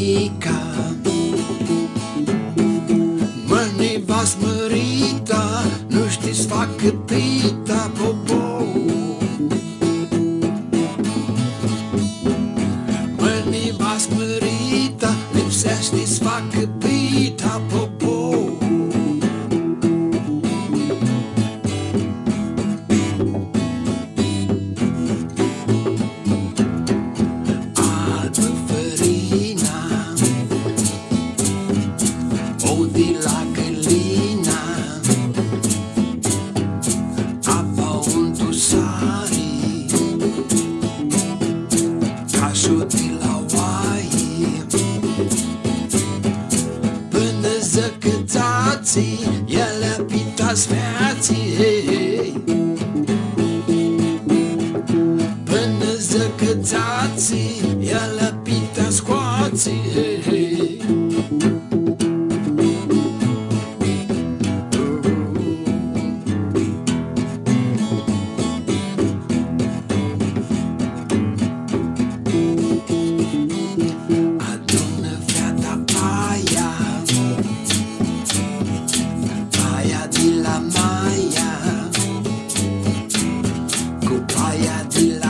njica. Mă, nevastă mărita, nu știi s-facă pita, popo. Mă, nevastă mărita, lipsește s-facă pita, popo. De la gălina, apa unde sari, cașul de la oaie, până zăcățații, ele pita s-veații, până zăcățații, ele pita scoații. De la Maia, cu paia de